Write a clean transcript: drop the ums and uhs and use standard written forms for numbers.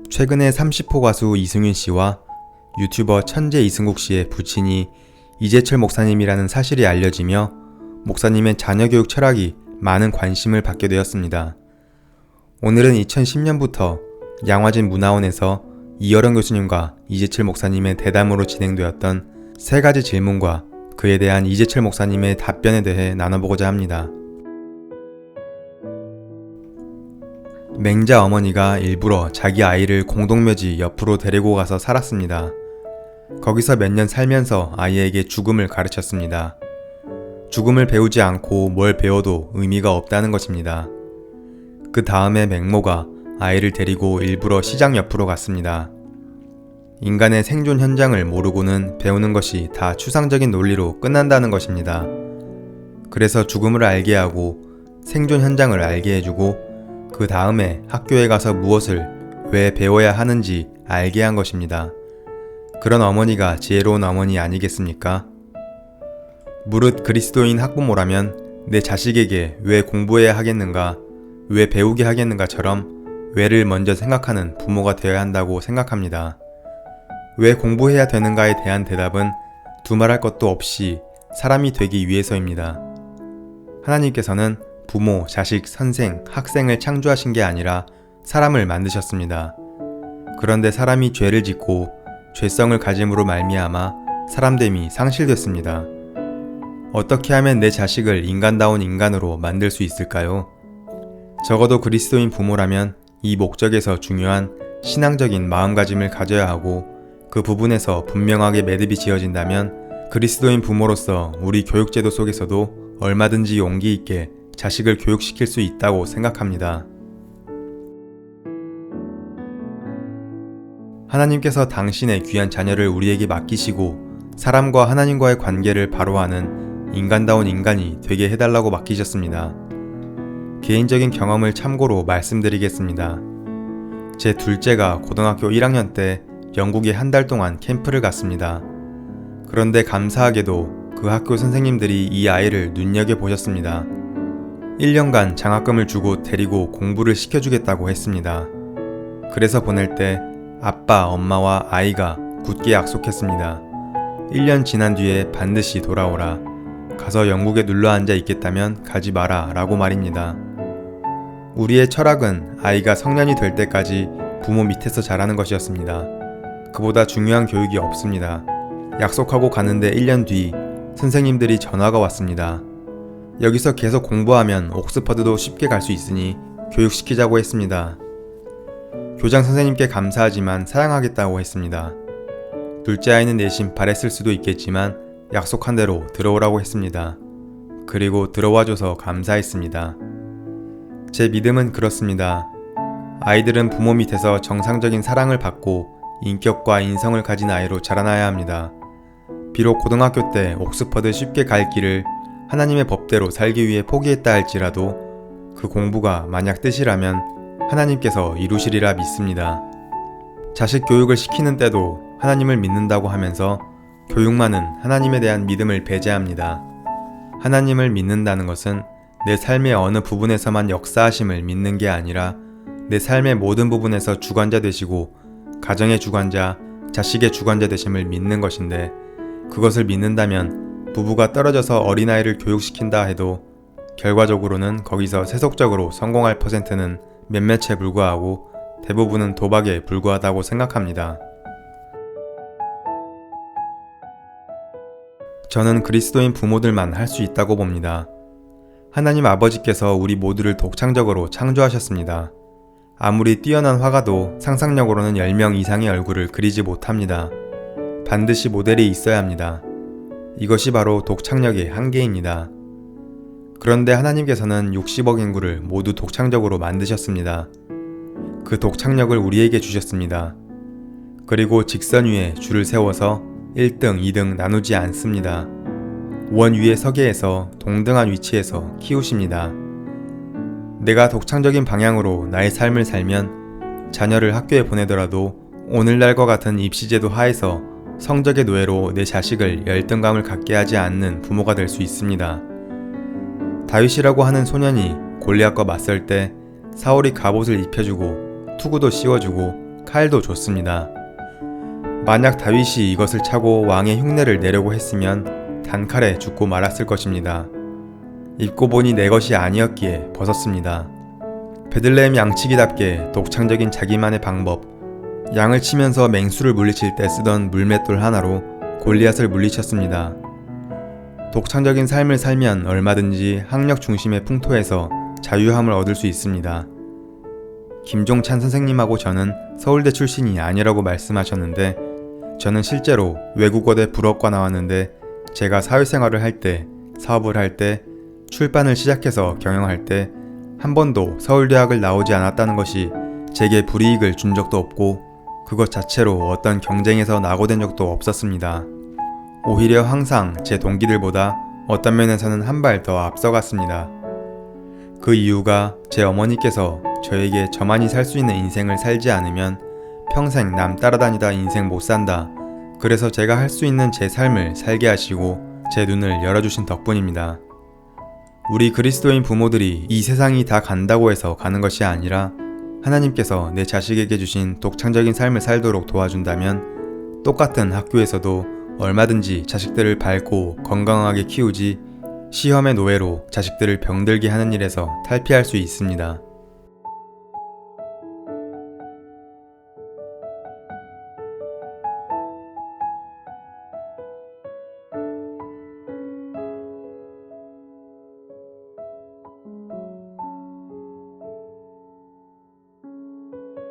최근에 30호 가수 이승윤 씨와 유튜버 천재 이승국 씨의 부친이 이재철 목사님이라는 사실이 알려지며 목사님의 자녀교육 철학이 많은 관심을 받게 되었습니다. 오늘은 2010년부터 양화진 문화원에서 이어령 교수님과 이재철 목사님의 대담으로 진행되었던 3가지 질문과 그에 대한 이재철 목사님의 답변에 대해 나눠보고자 합니다. 맹자 어머니가 일부러 자기 아이를 공동묘지 옆으로 데리고 가서 살았습니다. 거기서 몇 년 살면서 아이에게 죽음을 가르쳤습니다. 죽음을 배우지 않고 뭘 배워도 의미가 없다는 것입니다. 그 다음에 맹모가 아이를 데리고 일부러 시장 옆으로 갔습니다. 인간의 생존 현장을 모르고는 배우는 것이 다 추상적인 논리로 끝난다는 것입니다. 그래서 죽음을 알게 하고 생존 현장을 알게 해주고 그 다음에 학교에 가서 무엇을 왜 배워야 하는지 알게 한 것입니다. 그런 어머니가 지혜로운 어머니 아니겠습니까? 무릇 그리스도인 학부모라면 내 자식에게 왜 공부해야 하겠는가, 왜 배우게 하겠는가처럼 왜를 먼저 생각하는 부모가 되어야 한다고 생각합니다. 왜 공부해야 되는가에 대한 대답은 두말할 것도 없이 사람이 되기 위해서입니다. 하나님께서는 부모, 자식, 선생, 학생을 창조하신 게 아니라 사람을 만드셨습니다. 그런데 사람이 죄를 짓고 죄성을 가짐으로 말미암아 사람됨이 상실됐습니다. 어떻게 하면 내 자식을 인간다운 인간으로 만들 수 있을까요? 적어도 그리스도인 부모라면 이 목적에서 중요한 신앙적인 마음가짐을 가져야 하고 그 부분에서 분명하게 매듭이 지어진다면 그리스도인 부모로서 우리 교육제도 속에서도 얼마든지 용기 있게 자식을 교육시킬 수 있다고 생각합니다. 하나님께서 당신의 귀한 자녀를 우리에게 맡기시고 사람과 하나님과의 관계를 바로 하는 인간다운 인간이 되게 해달라고 맡기셨습니다. 개인적인 경험을 참고로 말씀드리겠습니다. 제 둘째가 고등학교 1학년 때 영국에 한 달 동안 캠프를 갔습니다. 그런데 감사하게도 그 학교 선생님들이 이 아이를 눈여겨보셨습니다. 1년간 장학금을 주고 데리고 공부를 시켜주겠다고 했습니다. 그래서 보낼 때 아빠, 엄마와 아이가 굳게 약속했습니다. 1년 지난 뒤에 반드시 돌아오라. 가서 영국에 눌러앉아 있겠다면 가지 마라 라고 말입니다. 우리의 철학은 아이가 성년이 될 때까지 부모 밑에서 자라는 것이었습니다. 그보다 중요한 교육이 없습니다. 약속하고 가는데 1년 뒤 선생님들이 전화가 왔습니다. 여기서 계속 공부하면 옥스퍼드도 쉽게 갈 수 있으니 교육시키자고 했습니다. 교장 선생님께 감사하지만 사양하겠다고 했습니다. 둘째 아이는 내심 바랬을 수도 있겠지만 약속한 대로 들어오라고 했습니다. 그리고 들어와줘서 감사했습니다. 제 믿음은 그렇습니다. 아이들은 부모 밑에서 정상적인 사랑을 받고 인격과 인성을 가진 아이로 자라나야 합니다. 비록 고등학교 때 옥스퍼드 쉽게 갈 길을 하나님의 법대로 살기 위해 포기했다 할지라도 그 공부가 만약 뜻이라면 하나님께서 이루시리라 믿습니다. 자식 교육을 시키는 때도 하나님을 믿는다고 하면서 교육만은 하나님에 대한 믿음을 배제합니다. 하나님을 믿는다는 것은 내 삶의 어느 부분에서만 역사하심을 믿는 게 아니라 내 삶의 모든 부분에서 주관자 되시고 가정의 주관자, 자식의 주관자 되심을 믿는 것인데 그것을 믿는다면 부부가 떨어져서 어린아이를 교육시킨다 해도 결과적으로는 거기서 세속적으로 성공할 퍼센트는 몇몇에 불과하고 대부분은 도박에 불과하다고 생각합니다. 저는 그리스도인 부모들만 할 수 있다고 봅니다. 하나님 아버지께서 우리 모두를 독창적으로 창조하셨습니다. 아무리 뛰어난 화가도 상상력으로는 10명 이상의 얼굴을 그리지 못합니다. 반드시 모델이 있어야 합니다. 이것이 바로 독창력의 한계입니다. 그런데 하나님께서는 60억 인구를 모두 독창적으로 만드셨습니다. 그 독창력을 우리에게 주셨습니다. 그리고 직선 위에 줄을 세워서 1등, 2등 나누지 않습니다. 원 위에 서게 해서 동등한 위치에서 키우십니다. 내가 독창적인 방향으로 나의 삶을 살면 자녀를 학교에 보내더라도 오늘날과 같은 입시제도 하에서 성적의 노예로 내 자식을 열등감을 갖게 하지 않는 부모가 될 수 있습니다. 다윗이라고 하는 소년이 골리앗과 맞설 때 사울이 갑옷을 입혀주고 투구도 씌워주고 칼도 좋습니다. 만약 다윗이 이것을 차고 왕의 흉내를 내려고 했으면 단칼에 죽고 말았을 것입니다. 입고 보니 내 것이 아니었기에 벗었습니다. 베들레헴 양치기답게 독창적인 자기만의 방법, 양을 치면서 맹수를 물리칠 때 쓰던 물맷돌 하나로 골리앗을 물리쳤습니다. 독창적인 삶을 살면 얼마든지 학력 중심의 풍토에서 자유함을 얻을 수 있습니다. 김종찬 선생님하고 저는 서울대 출신이 아니라고 말씀하셨는데, 저는 실제로 외국어대 불어과 나왔는데 제가 사회생활을 할 때, 사업을 할 때, 출판을 시작해서 경영할 때 한 번도 서울대학을 나오지 않았다는 것이 제게 불이익을 준 적도 없고 그것 자체로 어떤 경쟁에서 낙오된 적도 없었습니다. 오히려 항상 제 동기들보다 어떤 면에서는 한 발 더 앞서갔습니다. 그 이유가 제 어머니께서 저에게 저만이 살 수 있는 인생을 살지 않으면 평생 남 따라다니다 인생 못 산다. 그래서 제가 할 수 있는 제 삶을 살게 하시고 제 눈을 열어주신 덕분입니다. 우리 그리스도인 부모들이 이 세상이 다 간다고 해서 가는 것이 아니라 하나님께서 내 자식에게 주신 독창적인 삶을 살도록 도와준다면 똑같은 학교에서도 얼마든지 자식들을 밝고 건강하게 키우지 시험의 노예로 자식들을 병들게 하는 일에서 탈피할 수 있습니다.